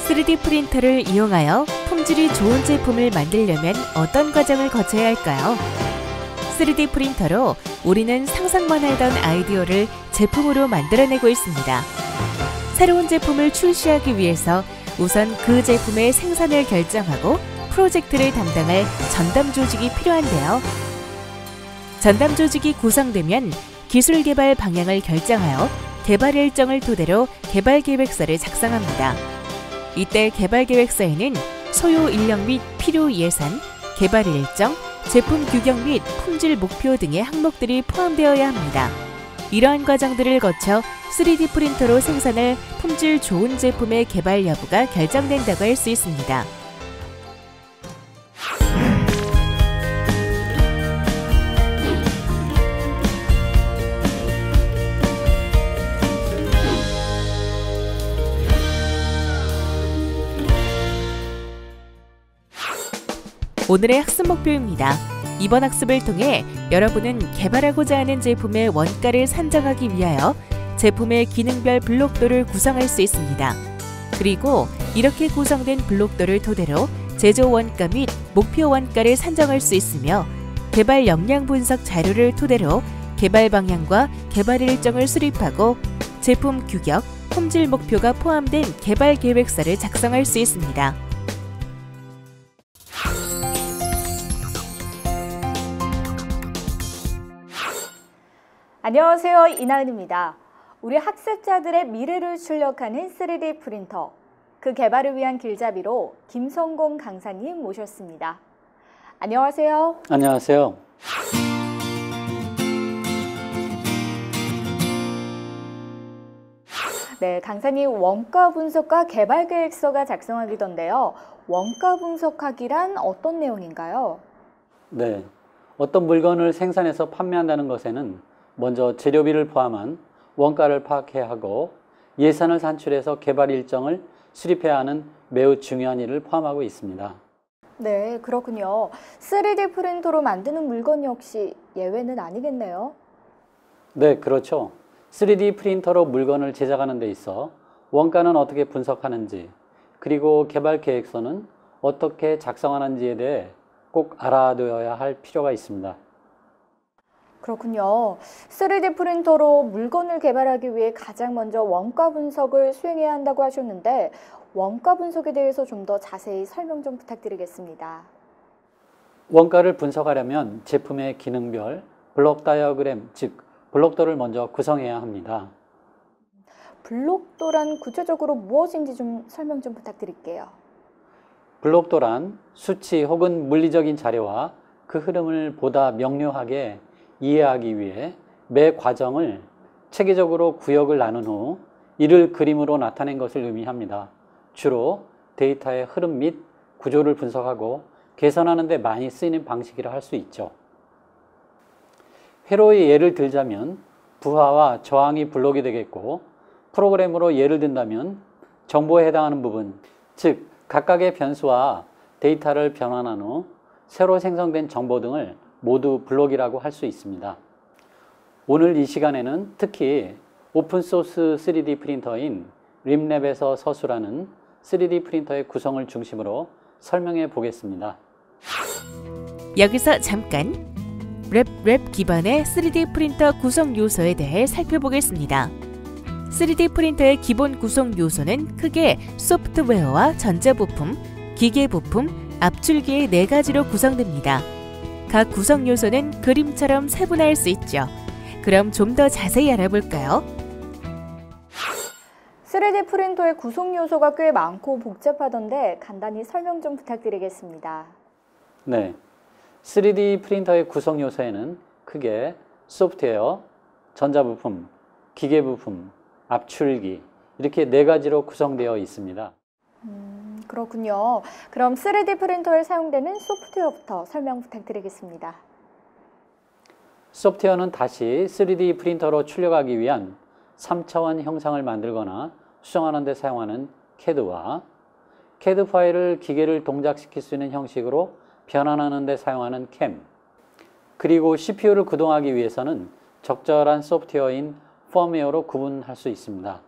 3D 프린터를 이용하여 품질이 좋은 제품을 만들려면 어떤 과정을 거쳐야 할까요? 3D 프린터로 우리는 상상만 하던 아이디어를 제품으로 만들어내고 있습니다. 새로운 제품을 출시하기 위해서 우선 그 제품의 생산을 결정하고 프로젝트를 담당할 전담 조직이 필요한데요. 전담 조직이 구성되면 기술 개발 방향을 결정하여 개발 일정을 토대로 개발 계획서를 작성합니다. 이때 개발 계획서에는 소요 인력 및 필요 예산, 개발 일정, 제품 규격 및 품질 목표 등의 항목들이 포함되어야 합니다. 이러한 과정들을 거쳐 3D 프린터로 생산할 품질 좋은 제품의 개발 여부가 결정된다고 할 수 있습니다. 오늘의 학습 목표입니다. 이번 학습을 통해 여러분은 개발하고자 하는 제품의 원가를 산정하기 위하여 제품의 기능별 블록도를 구성할 수 있습니다. 그리고 이렇게 구성된 블록도를 토대로 제조 원가 및 목표 원가를 산정할 수 있으며 개발 역량 분석 자료를 토대로 개발 방향과 개발 일정을 수립하고 제품 규격, 품질 목표가 포함된 개발 계획서를 작성할 수 있습니다. 안녕하세요. 이나은입니다. 우리 학습자들의 미래를 출력하는 3D 프린터, 그 개발을 위한 길잡이로 김성공 강사님 모셨습니다. 안녕하세요. 안녕하세요. 네, 강사님 원가 분석과 개발 계획서가 작성하기던데요. 원가 분석하기란 어떤 내용인가요? 네, 어떤 물건을 생산해서 판매한다는 것에는 먼저 재료비를 포함한 원가를 파악해야 하고 예산을 산출해서 개발 일정을 수립해야 하는 매우 중요한 일을 포함하고 있습니다. 네, 그렇군요. 3D 프린터로 만드는 물건 역시 예외는 아니겠네요. 네, 그렇죠. 3D 프린터로 물건을 제작하는 데 있어 원가는 어떻게 분석하는지, 그리고 개발 계획서는 어떻게 작성하는지에 대해 꼭 알아둬야 할 필요가 있습니다. 그렇군요. 3D 프린터로 물건을 개발하기 위해 가장 먼저 원가 분석을 수행해야 한다고 하셨는데 원가 분석에 대해서 좀 더 자세히 설명 좀 부탁드리겠습니다. 원가를 분석하려면 제품의 기능별 블록 다이어그램, 즉 블록도를 먼저 구성해야 합니다. 블록도란 구체적으로 무엇인지 좀 설명 좀 부탁드릴게요. 블록도란 수치 혹은 물리적인 자료와 그 흐름을 보다 명료하게 이해하기 위해 매 과정을 체계적으로 구역을 나눈 후 이를 그림으로 나타낸 것을 의미합니다. 주로 데이터의 흐름 및 구조를 분석하고 개선하는 데 많이 쓰이는 방식이라 할 수 있죠. 회로의 예를 들자면 부하와 저항이 블록이 되겠고, 프로그램으로 예를 든다면 정보에 해당하는 부분, 즉 각각의 변수와 데이터를 변환한 후 새로 생성된 정보 등을 모두 블록이라고 할 수 있습니다. 오늘 이 시간에는 특히 오픈소스 3D 프린터인 림랩에서 서술하는 3D 프린터의 구성을 중심으로 설명해 보겠습니다. 여기서 잠깐 랩 기반의 3D 프린터 구성 요소에 대해 살펴보겠습니다. 3D 프린터의 기본 구성 요소는 크게 소프트웨어와 전자부품, 기계부품, 압출기의 4가지로 구성됩니다. 각 구성 요소는 그림처럼 세분화할 수 있죠. 그럼 좀 더 자세히 알아볼까요? 3D 프린터의 구성 요소가 꽤 많고 복잡하던데 간단히 설명 좀 부탁드리겠습니다. 네, 3D 프린터의 구성 요소에는 크게 소프트웨어, 전자부품, 기계부품, 압출기 이렇게 4가지로 구성되어 있습니다. 그렇군요. 그럼 3D 프린터에 사용되는 소프트웨어부터 설명 부탁드리겠습니다. 소프트웨어는 다시 3D 프린터로 출력하기 위한 3차원 형상을 만들거나 수정하는 데 사용하는 CAD와 CAD 파일을 기계를 동작시킬 수 있는 형식으로 변환하는 데 사용하는 CAM, 그리고 CPU를 구동하기 위해서는 적절한 소프트웨어인 펌웨어로 구분할 수 있습니다.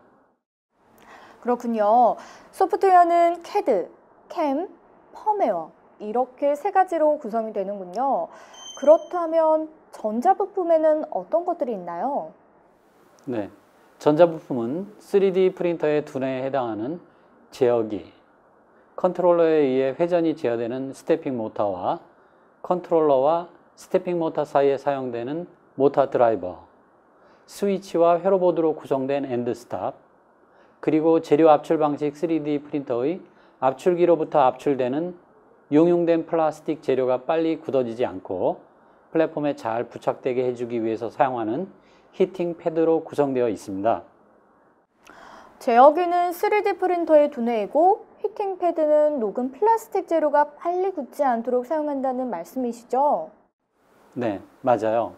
그렇군요. 소프트웨어는 CAD, CAM, 펌웨어 이렇게 세 가지로 구성이 되는군요. 그렇다면 전자부품에는 어떤 것들이 있나요? 네, 전자부품은 3D 프린터의 두뇌에 해당하는 제어기, 컨트롤러에 의해 회전이 제어되는 스태핑 모터와 컨트롤러와 스태핑 모터 사이에 사용되는 모터 드라이버, 스위치와 회로보드로 구성된 엔드 스탑, 그리고 재료 압출 방식 3D 프린터의 압출기로부터 압출되는 용융된 플라스틱 재료가 빨리 굳어지지 않고 플랫폼에 잘 부착되게 해주기 위해서 사용하는 히팅 패드로 구성되어 있습니다. 제어기는 3D 프린터의 두뇌이고 히팅 패드는 녹은 플라스틱 재료가 빨리 굳지 않도록 사용한다는 말씀이시죠? 네, 맞아요.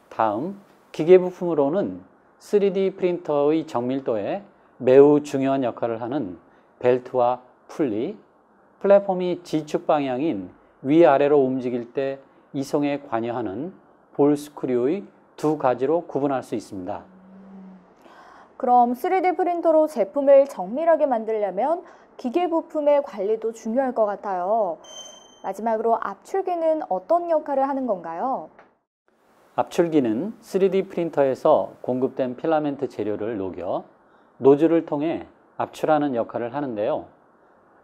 다음, 기계부품으로는 3D 프린터의 정밀도에 매우 중요한 역할을 하는 벨트와 풀리, 플랫폼이 지축 방향인 위아래로 움직일 때 이송에 관여하는 볼 스크류의 두 가지로 구분할 수 있습니다. 그럼 3D 프린터로 제품을 정밀하게 만들려면 기계 부품의 관리도 중요할 것 같아요. 마지막으로 압출기는 어떤 역할을 하는 건가요? 압출기는 3D 프린터에서 공급된 필라멘트 재료를 녹여 노즐을 통해 압출하는 역할을 하는데요.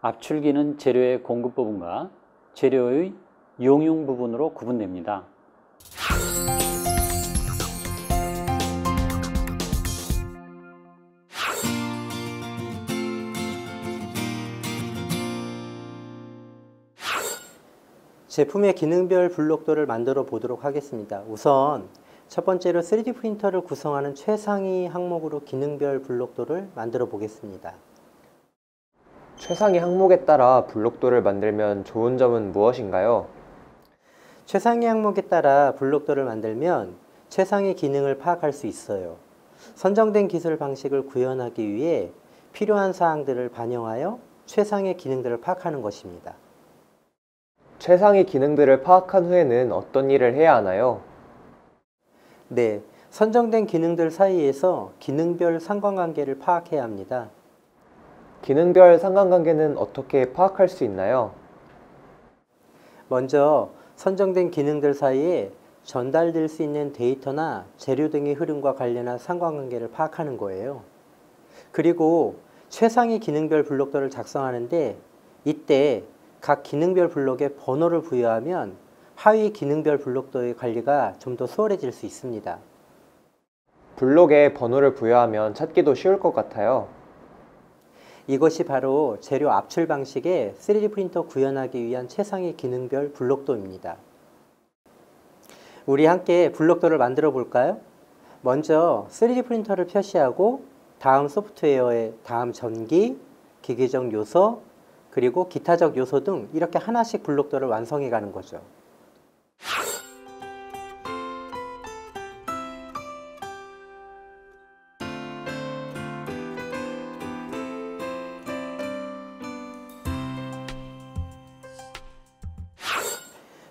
압출기는 재료의 공급 부분과 재료의 용융 부분으로 구분됩니다. 제품의 기능별 블록도를 만들어 보도록 하겠습니다. 우선 첫 번째로 3D 프린터를 구성하는 최상위 항목으로 기능별 블록도를 만들어 보겠습니다. 최상위 항목에 따라 블록도를 만들면 좋은 점은 무엇인가요? 최상위 항목에 따라 블록도를 만들면 최상위 기능을 파악할 수 있어요. 선정된 기술 방식을 구현하기 위해 필요한 사항들을 반영하여 최상의 기능들을 파악하는 것입니다. 최상위 기능들을 파악한 후에는 어떤 일을 해야 하나요? 네, 선정된 기능들 사이에서 기능별 상관관계를 파악해야 합니다. 기능별 상관관계는 어떻게 파악할 수 있나요? 먼저 선정된 기능들 사이에 전달될 수 있는 데이터나 재료 등의 흐름과 관련한 상관관계를 파악하는 거예요. 그리고 최상위 기능별 블록도를 작성하는데 이때 각 기능별 블록에 번호를 부여하면 하위 기능별 블록도의 관리가 좀 더 수월해질 수 있습니다. 블록에 번호를 부여하면 찾기도 쉬울 것 같아요. 이것이 바로 재료 압출 방식의 3D 프린터 구현하기 위한 최상위 기능별 블록도입니다. 우리 함께 블록도를 만들어 볼까요? 먼저 3D 프린터를 표시하고 다음 소프트웨어의 다음 전기, 기계적 요소, 그리고 기타적 요소 등 이렇게 하나씩 블록도를 완성해 가는 거죠.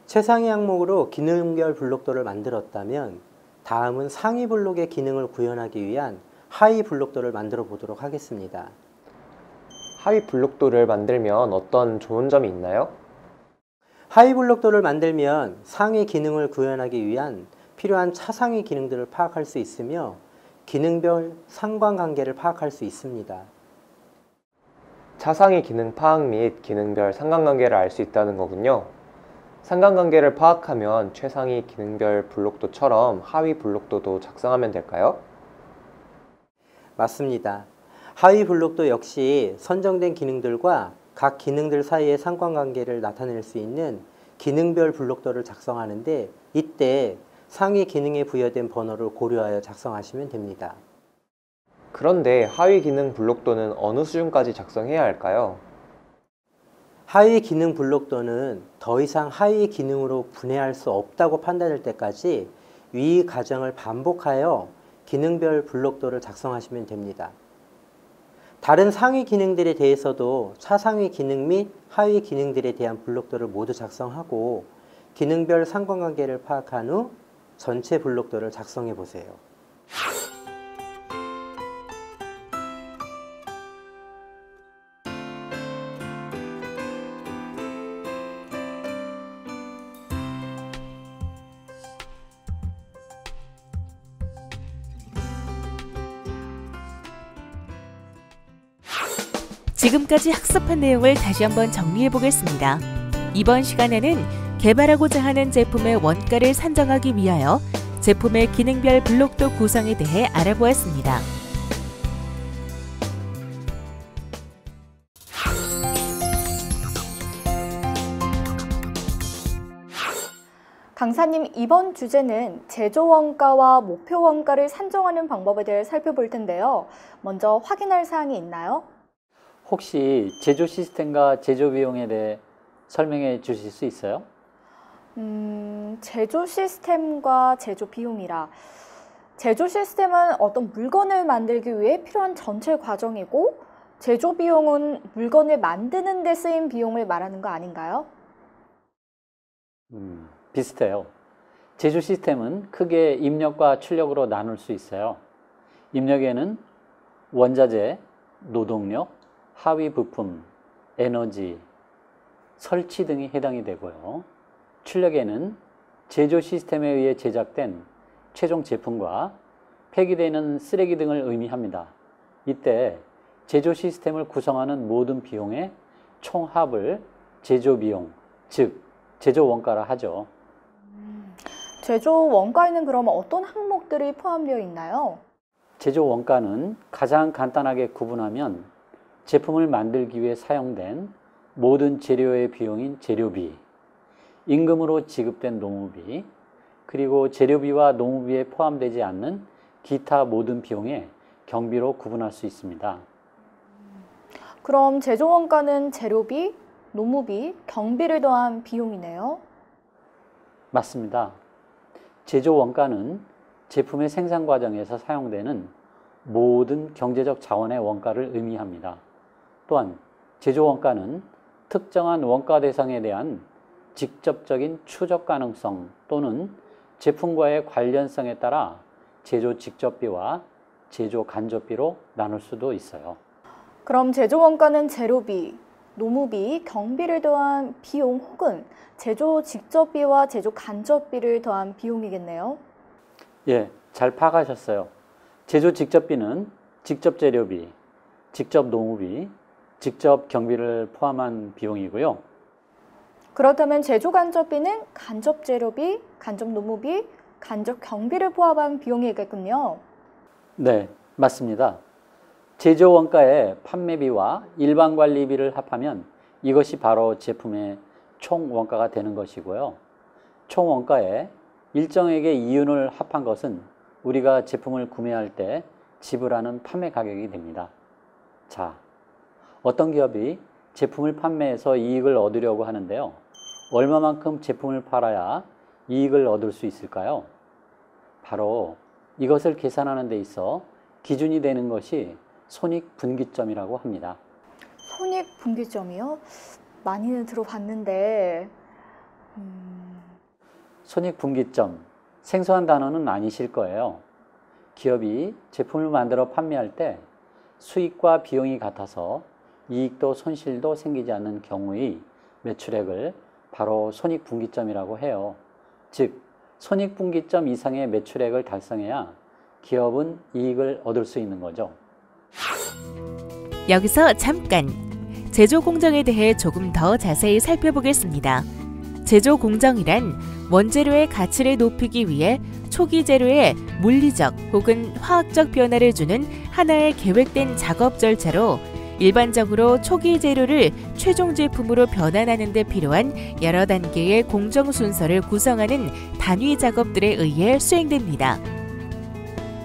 최상위 항목으로 기능별 블록도를 만들었다면 다음은 상위 블록의 기능을 구현하기 위한 하위 블록도를 만들어 보도록 하겠습니다. 하위 블록도를 만들면 어떤 좋은 점이 있나요? 하위 블록도를 만들면 상위 기능을 구현하기 위한 필요한 차상위 기능들을 파악할 수 있으며 기능별 상관관계를 파악할 수 있습니다. 차상위 기능 파악 및 기능별 상관관계를 알 수 있다는 거군요. 상관관계를 파악하면 최상위 기능별 블록도처럼 하위 블록도도 작성하면 될까요? 맞습니다. 하위 블록도 역시 선정된 기능들과 각 기능들 사이의 상관관계를 나타낼 수 있는 기능별 블록도를 작성하는데 이때 상위 기능에 부여된 번호를 고려하여 작성하시면 됩니다. 그런데 하위 기능 블록도는 어느 수준까지 작성해야 할까요? 하위 기능 블록도는 더 이상 하위 기능으로 분해할 수 없다고 판단될 때까지 위 과정을 반복하여 기능별 블록도를 작성하시면 됩니다. 다른 상위 기능들에 대해서도 차상위 기능 및 하위 기능들에 대한 블록도를 모두 작성하고 기능별 상관관계를 파악한 후 전체 블록도를 작성해 보세요. 지금까지 학습한 내용을 다시 한번 정리해 보겠습니다. 이번 시간에는 개발하고자 하는 제품의 원가를 산정하기 위하여 제품의 기능별 블록도 구성에 대해 알아보았습니다. 강사님, 이번 주제는 제조 원가와 목표 원가를 산정하는 방법에 대해 살펴볼 텐데요. 먼저 확인할 사항이 있나요? 혹시 제조 시스템과 제조 비용에 대해 설명해 주실 수 있어요? 제조 시스템과 제조 비용이라. 제조 시스템은 어떤 물건을 만들기 위해 필요한 전체 과정이고, 제조 비용은 물건을 만드는 데 쓰인 비용을 말하는 거 아닌가요? 비슷해요. 제조 시스템은 크게 입력과 출력으로 나눌 수 있어요. 입력에는 원자재, 노동력, 하위 부품, 에너지, 설치 등이 해당이 되고요. 출력에는 제조 시스템에 의해 제작된 최종 제품과 폐기되는 쓰레기 등을 의미합니다. 이때 제조 시스템을 구성하는 모든 비용의 총합을 제조 비용, 즉 제조 원가라 하죠. 제조 원가에는 그럼 어떤 항목들이 포함되어 있나요? 제조 원가는 가장 간단하게 구분하면 제품을 만들기 위해 사용된 모든 재료의 비용인 재료비, 임금으로 지급된 노무비, 그리고 재료비와 노무비에 포함되지 않는 기타 모든 비용의 경비로 구분할 수 있습니다. 그럼 제조 원가는 재료비, 노무비, 경비를 더한 비용이네요. 맞습니다. 제조 원가는 제품의 생산 과정에서 사용되는 모든 경제적 자원의 원가를 의미합니다. 또한 제조 원가는 특정한 원가 대상에 대한 직접적인 추적 가능성 또는 제품과의 관련성에 따라 제조 직접비와 제조 간접비로 나눌 수도 있어요. 그럼 제조 원가는 재료비, 노무비, 경비를 더한 비용 혹은 제조 직접비와 제조 간접비를 더한 비용이겠네요. 예, 잘 파악하셨어요. 제조 직접비는 직접 재료비, 직접 노무비, 직접 경비를 포함한 비용이고요. 그렇다면 제조 간접비는 간접 재료비, 간접 노무비, 간접 경비를 포함한 비용이겠군요. 네, 맞습니다. 제조 원가의 판매비와 일반 관리비를 합하면 이것이 바로 제품의 총 원가가 되는 것이고요. 총 원가에 일정액의 이윤을 합한 것은 우리가 제품을 구매할 때 지불하는 판매 가격이 됩니다. 자, 어떤 기업이 제품을 판매해서 이익을 얻으려고 하는데요. 얼마만큼 제품을 팔아야 이익을 얻을 수 있을까요? 바로 이것을 계산하는 데 있어 기준이 되는 것이 손익분기점이라고 합니다. 손익분기점이요? 많이는 들어봤는데 손익분기점, 생소한 단어는 아니실 거예요. 기업이 제품을 만들어 판매할 때 수익과 비용이 같아서 이익도 손실도 생기지 않는 경우의 매출액을 바로 손익분기점이라고 해요. 즉, 손익분기점 이상의 매출액을 달성해야 기업은 이익을 얻을 수 있는 거죠. 여기서 잠깐! 제조 공정에 대해 조금 더 자세히 살펴보겠습니다. 제조 공정이란 원재료의 가치를 높이기 위해 초기 재료에 물리적 혹은 화학적 변화를 주는 하나의 계획된 작업 절차로 일반적으로 초기 재료를 최종 제품으로 변환하는 데 필요한 여러 단계의 공정 순서를 구성하는 단위 작업들에 의해 수행됩니다.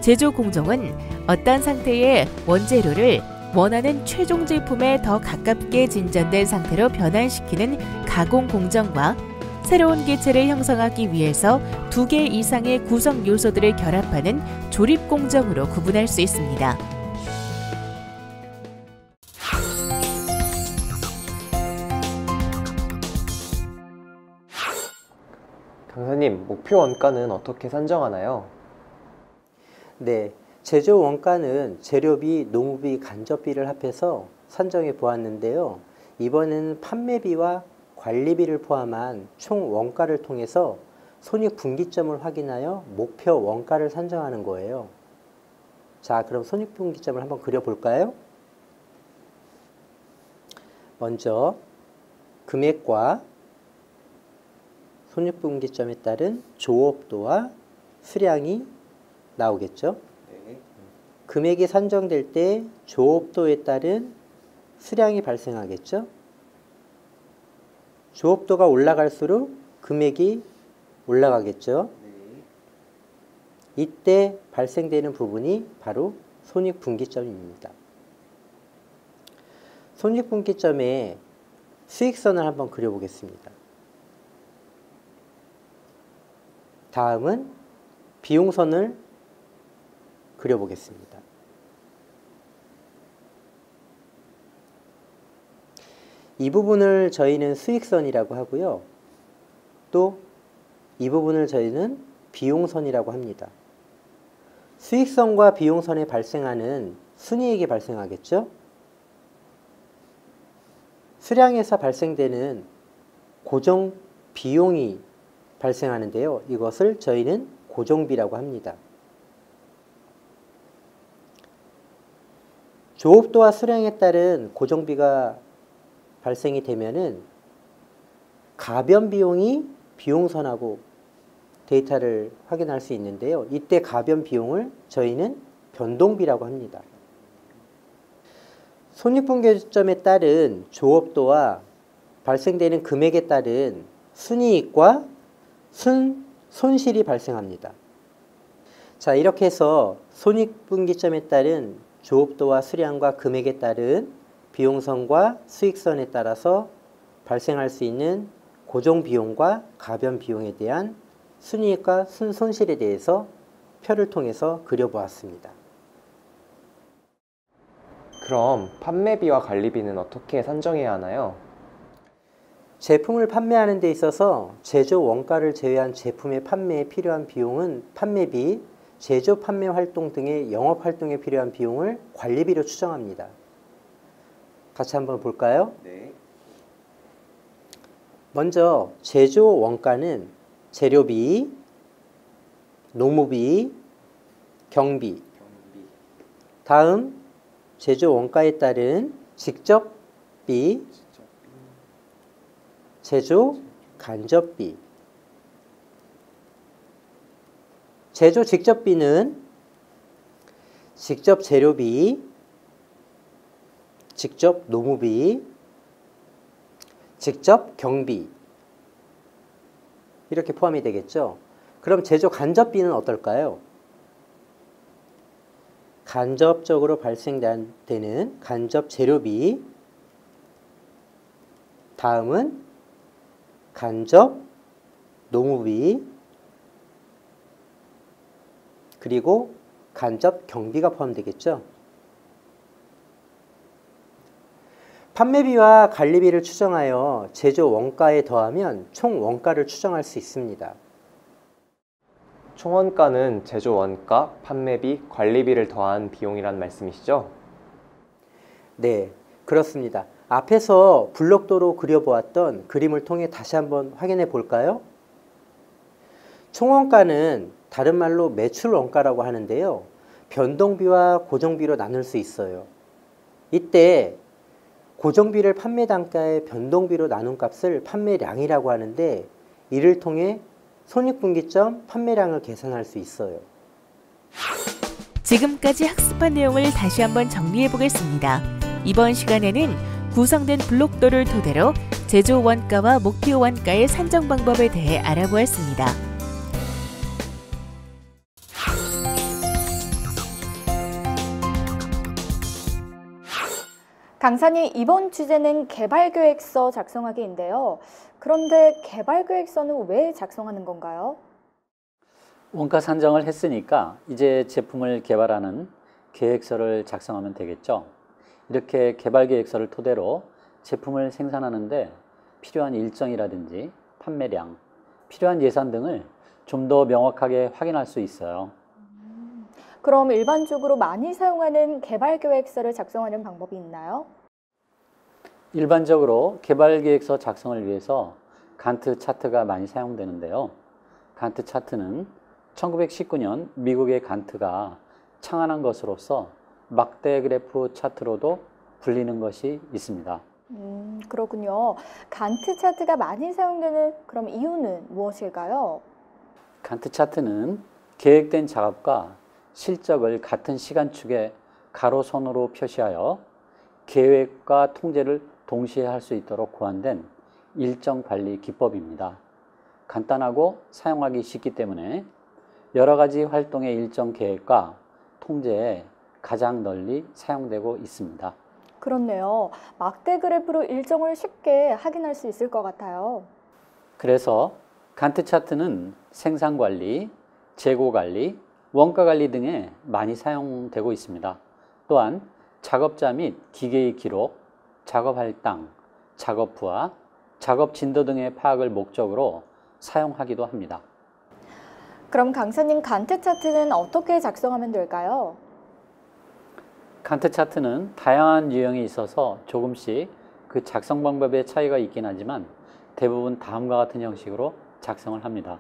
제조 공정은 어떤 상태의 원재료를 원하는 최종 제품에 더 가깝게 진전된 상태로 변환시키는 가공 공정과 새로운 기체를 형성하기 위해서 2개 이상의 구성 요소들을 결합하는 조립 공정으로 구분할 수 있습니다. 강사님, 목표 원가는 어떻게 산정하나요? 네, 제조 원가는 재료비, 노무비, 간접비를 합해서 산정해 보았는데요. 이번에는 판매비와 관리비를 포함한 총 원가를 통해서 손익분기점을 확인하여 목표 원가를 산정하는 거예요. 자, 그럼 손익분기점을 한번 그려볼까요? 먼저 금액과 손익분기점에 따른 조업도와 수량이 나오겠죠. 금액이 산정될 때 조업도에 따른 수량이 발생하겠죠. 조업도가 올라갈수록 금액이 올라가겠죠. 이때 발생되는 부분이 바로 손익분기점입니다. 손익분기점에 수익선을 한번 그려보겠습니다. 다음은 비용선을 그려보겠습니다. 이 부분을 저희는 수익선이라고 하고요. 또 이 부분을 저희는 비용선이라고 합니다. 수익선과 비용선에 발생하는 순이익이 발생하겠죠. 수량에서 발생되는 고정 비용이 발생하는데요. 이것을 저희는 고정비라고 합니다. 조업도와 수량에 따른 고정비가 발생이 되면은 가변 비용이 비용선하고 데이터를 확인할 수 있는데요. 이때 가변 비용을 저희는 변동비라고 합니다. 손익분기점에 따른 조업도와 발생되는 금액에 따른 순이익과 손실이 발생합니다. 자, 이렇게 해서 손익분기점에 따른 조업도와 수량과 금액에 따른 비용선과 수익선에 따라서 발생할 수 있는 고정비용과 가변비용에 대한 순이익과 손실에 대해서 표를 통해서 그려보았습니다. 그럼 판매비와 관리비는 어떻게 산정해야 하나요? 제품을 판매하는 데 있어서 제조 원가를 제외한 제품의 판매에 필요한 비용은 판매비, 제조 판매 활동 등의 영업 활동에 필요한 비용을 관리비로 추정합니다. 같이 한번 볼까요? 네. 먼저 제조 원가는 재료비, 노무비, 경비. 다음 제조 원가에 따른 직접비, 제조 간접비. 제조 직접비는 직접 재료비, 직접 노무비, 직접 경비 이렇게 포함이 되겠죠. 그럼 제조 간접비는 어떨까요? 간접적으로 발생되는 간접 재료비, 다음은 간접 노무비, 그리고 간접 경비가 포함되겠죠. 판매비와 관리비를 추정하여 제조 원가에 더하면 총 원가를 추정할 수 있습니다. 총원가는 제조 원가, 판매비, 관리비를 더한 비용이란 말씀이시죠? 네, 그렇습니다. 앞에서 블록도로 그려보았던 그림을 통해 다시 한번 확인해 볼까요? 총원가는 다른 말로 매출 원가라고 하는데요. 변동비와 고정비로 나눌 수 있어요. 이때 고정비를 판매 단가의 변동비로 나눈 값을 판매량이라고 하는데 이를 통해 손익분기점 판매량을 계산할 수 있어요. 지금까지 학습한 내용을 다시 한번 정리해 보겠습니다. 이번 시간에는 구성된 블록도를 토대로 제조 원가와 목표 원가의 산정 방법에 대해 알아보았습니다. 강사님, 이번 주제는 개발계획서 작성하기인데요. 그런데 개발계획서는 왜 작성하는 건가요? 원가 산정을 했으니까 이제 제품을 개발하는 계획서를 작성하면 되겠죠. 이렇게 개발 계획서를 토대로 제품을 생산하는데 필요한 일정이라든지 판매량, 필요한 예산 등을 좀 더 명확하게 확인할 수 있어요. 그럼 일반적으로 많이 사용하는 개발계획서를 작성하는 방법이 있나요? 일반적으로 개발 계획서 작성을 위해서 간트 차트가 많이 사용되는데요. 간트 차트는 1919년 미국의 간트가 창안한 것으로서 막대 그래프 차트로도 불리는 것이 있습니다. 그렇군요. 간트 차트가 많이 사용되는 그럼 이유는 무엇일까요? 간트 차트는 계획된 작업과 실적을 같은 시간축에 가로선으로 표시하여 계획과 통제를 동시에 할 수 있도록 고안된 일정 관리 기법입니다. 간단하고 사용하기 쉽기 때문에 여러 가지 활동의 일정 계획과 통제에 가장 널리 사용되고 있습니다. 그렇네요. 막대 그래프로 일정을 쉽게 확인할 수 있을 것 같아요. 그래서 간트 차트는 생산 관리, 재고 관리, 원가 관리 등에 많이 사용되고 있습니다. 또한 작업자 및 기계의 기록, 작업 할당, 작업 부하, 작업 진도 등의 파악을 목적으로 사용하기도 합니다. 그럼 강사님, 간트 차트는 어떻게 작성하면 될까요? 간트 차트는 다양한 유형이 있어서 조금씩 그 작성 방법의 차이가 있긴 하지만 대부분 다음과 같은 형식으로 작성을 합니다.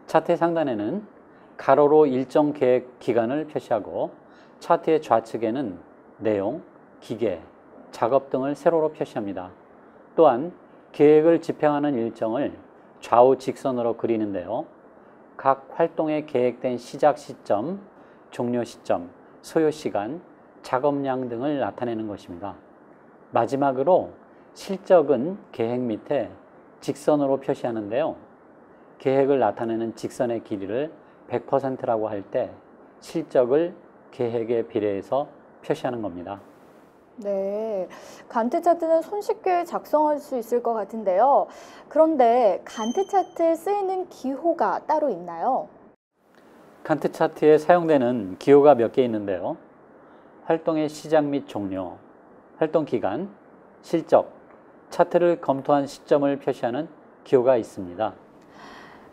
차트의 상단에는 가로로 일정 계획 기간을 표시하고 차트의 좌측에는 내용, 기계, 작업 등을 세로로 표시합니다. 또한 계획을 집행하는 일정을 좌우 직선으로 그리는데요. 각 활동의 계획된 시작 시점, 종료 시점, 소요 시간, 작업량 등을 나타내는 것입니다. 마지막으로 실적은 계획 밑에 직선으로 표시하는데요. 계획을 나타내는 직선의 길이를 100%라고 할 때 실적을 계획에 비례해서 표시하는 겁니다. 네, 간트 차트는 손쉽게 작성할 수 있을 것 같은데요. 그런데 간트 차트에 쓰이는 기호가 따로 있나요? 간트 차트에 사용되는 기호가 몇 개 있는데요. 활동의 시작 및 종료, 활동 기간, 실적, 차트를 검토한 시점을 표시하는 기호가 있습니다.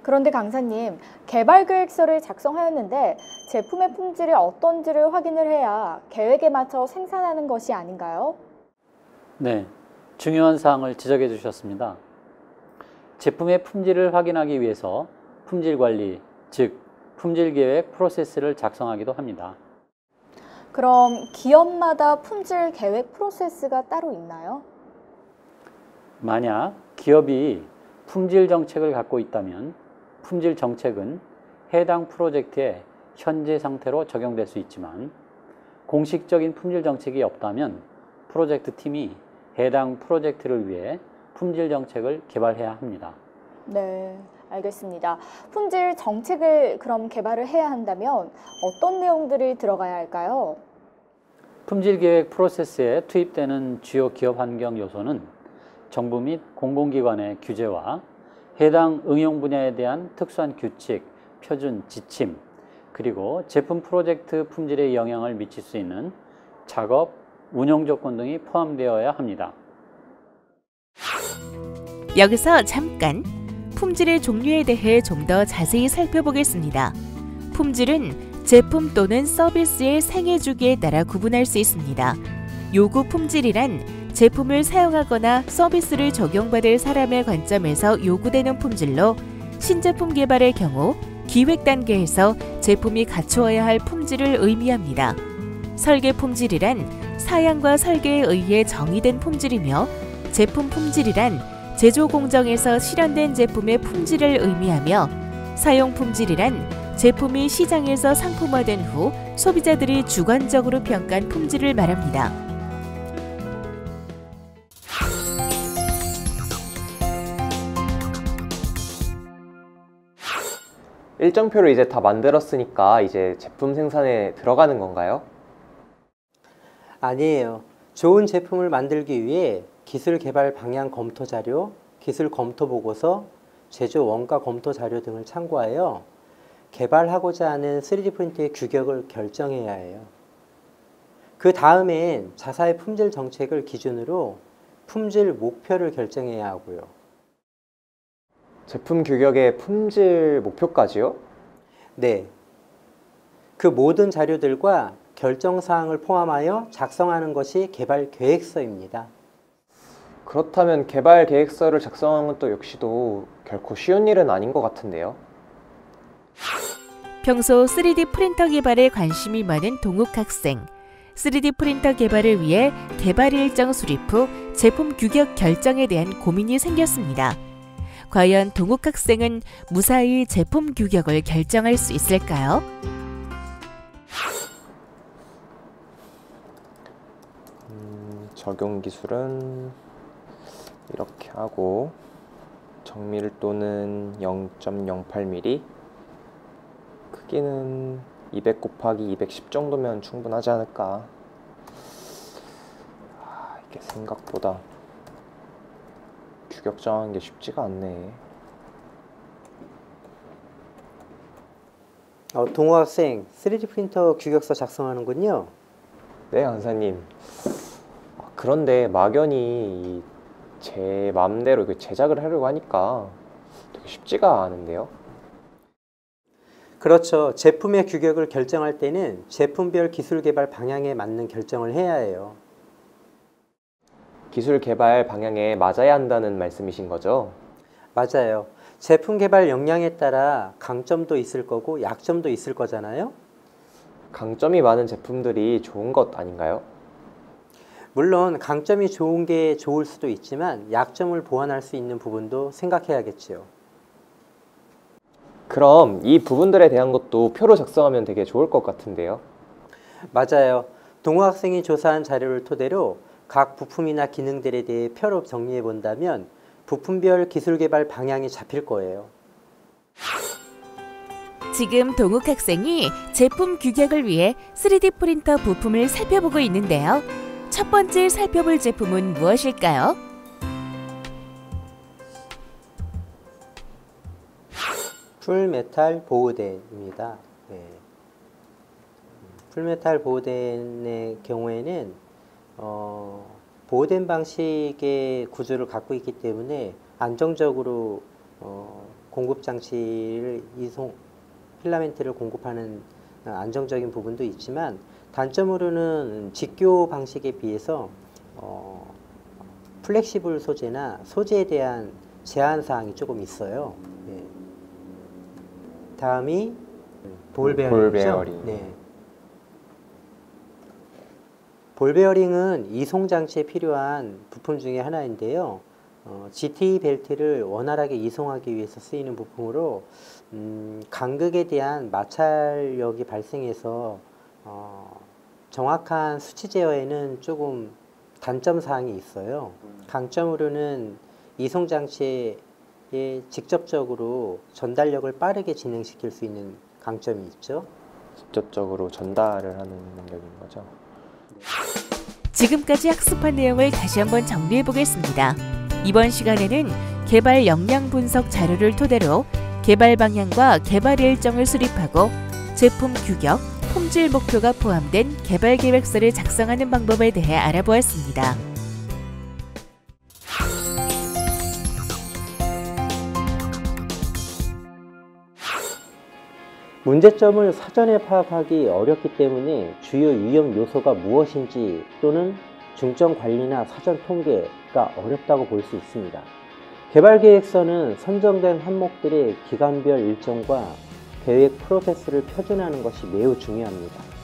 그런데 강사님, 개발 계획서를 작성하였는데 제품의 품질이 어떤지를 확인을 해야 계획에 맞춰 생산하는 것이 아닌가요? 네, 중요한 사항을 지적해 주셨습니다. 제품의 품질을 확인하기 위해서 품질 관리, 즉 품질 계획 프로세스를 작성하기도 합니다. 그럼 기업마다 품질 계획 프로세스가 따로 있나요? 만약 기업이 품질 정책을 갖고 있다면 품질 정책은 해당 프로젝트의 현재 상태로 적용될 수 있지만 공식적인 품질 정책이 없다면 프로젝트 팀이 해당 프로젝트를 위해 품질 정책을 개발해야 합니다. 네, 알겠습니다. 품질 정책을 그럼 개발을 해야 한다면 어떤 내용들이 들어가야 할까요? 품질 계획 프로세스에 투입되는 주요 기업 환경 요소는 정부 및 공공기관의 규제와 해당 응용 분야에 대한 특수한 규칙, 표준, 지침, 그리고 제품 프로젝트 품질에 영향을 미칠 수 있는 작업, 운영 조건 등이 포함되어야 합니다. 여기서 잠깐 품질의 종류에 대해 좀 더 자세히 살펴보겠습니다. 품질은 제품 또는 서비스의 생애 주기에 따라 구분할 수 있습니다. 요구 품질이란 제품을 사용하거나 서비스를 적용받을 사람의 관점에서 요구되는 품질로 신제품 개발의 경우 기획 단계에서 제품이 갖추어야 할 품질을 의미합니다. 설계 품질이란 사양과 설계에 의해 정의된 품질이며 제품 품질이란 제조 공정에서 실현된 제품의 품질을 의미하며 사용 품질이란 제품이 시장에서 상품화된 후 소비자들이 주관적으로 평가한 품질을 말합니다. 일정표를 이제 다 만들었으니까 이제 제품 생산에 들어가는 건가요? 아니에요. 좋은 제품을 만들기 위해 기술 개발 방향 검토 자료, 기술 검토 보고서, 제조 원가 검토 자료 등을 참고하여 개발하고자 하는 3D 프린터의 규격을 결정해야 해요. 그 다음엔 자사의 품질 정책을 기준으로 품질 목표를 결정해야 하고요. 제품 규격의 품질 목표까지요? 네. 그 모든 자료들과 결정사항을 포함하여 작성하는 것이 개발 계획서입니다. 그렇다면 개발 계획서를 작성하는 것도 역시도 결코 쉬운 일은 아닌 것 같은데요. 평소 3D 프린터 개발에 관심이 많은 동욱 학생. 3D 프린터 개발을 위해 개발 일정 수립 후 제품 규격 결정에 대한 고민이 생겼습니다. 과연 동욱 학생은 무사히 제품 규격을 결정할 수 있을까요? 적용 기술은 이렇게 하고 정밀도는 0.08mm, 크기는 200 곱하기 210 정도면 충분하지 않을까. 이게 생각보다 규격 정하는 게 쉽지가 않네. 동호 학생, 3D 프린터 규격서 작성하는군요. 네, 강사님. 그런데 막연히 제 마음대로 제작을 하려고 하니까 되게 쉽지가 않은데요. 그렇죠. 제품의 규격을 결정할 때는 제품별 기술 개발 방향에 맞는 결정을 해야 해요. 기술 개발 방향에 맞아야 한다는 말씀이신 거죠? 맞아요. 제품 개발 역량에 따라 강점도 있을 거고 약점도 있을 거잖아요. 강점이 많은 제품들이 좋은 것 아닌가요? 물론 강점이 좋은 게 좋을 수도 있지만 약점을 보완할 수 있는 부분도 생각해야겠지요. 그럼 이 부분들에 대한 것도 표로 작성하면 되게 좋을 것 같은데요. 맞아요. 동호 학생이 조사한 자료를 토대로 각 부품이나 기능들에 대해 표로 정리해 본다면 부품별 기술 개발 방향이 잡힐 거예요. 지금 동욱 학생이 제품 규격을 위해 3D 프린터 부품을 살펴보고 있는데요. 첫 번째 살펴볼 제품은 무엇일까요? 풀메탈 보호대입니다. 네. 풀메탈 보호대의 경우에는 보호된 방식의 구조를 갖고 있기 때문에 안정적으로 공급 장치를 필라멘트를 공급하는 안정적인 부분도 있지만 단점으로는 직교 방식에 비해서 플렉시블 소재나 소재에 대한 제한 사항이 조금 있어요. 네. 다음이 볼 베어링이죠. 네. 볼 베어링은 이송 장치에 필요한 부품 중에 하나인데요. GT 벨트를 원활하게 이송하기 위해서 쓰이는 부품으로 간극에 대한 마찰력이 발생해서 정확한 수치 제어에는 조금 단점 사항이 있어요. 강점으로는 이송 장치에 직접적으로 전달력을 빠르게 진행시킬 수 있는 강점이 있죠. 직접적으로 전달을 하는 능력인 거죠. 지금까지 학습한 내용을 다시 한번 정리해 보겠습니다. 이번 시간에는 개발 역량 분석 자료를 토대로 개발 방향과 개발 일정을 수립하고 제품 규격, 품질 목표가 포함된 개발 계획서를 작성하는 방법에 대해 알아보았습니다. 문제점을 사전에 파악하기 어렵기 때문에 주요 위험 요소가 무엇인지 또는 중점 관리나 사전 통계가 어렵다고 볼 수 있습니다. 개발 계획서는 선정된 항목들의 기간별 일정과 계획 프로세스를 표준하는 것이 매우 중요합니다.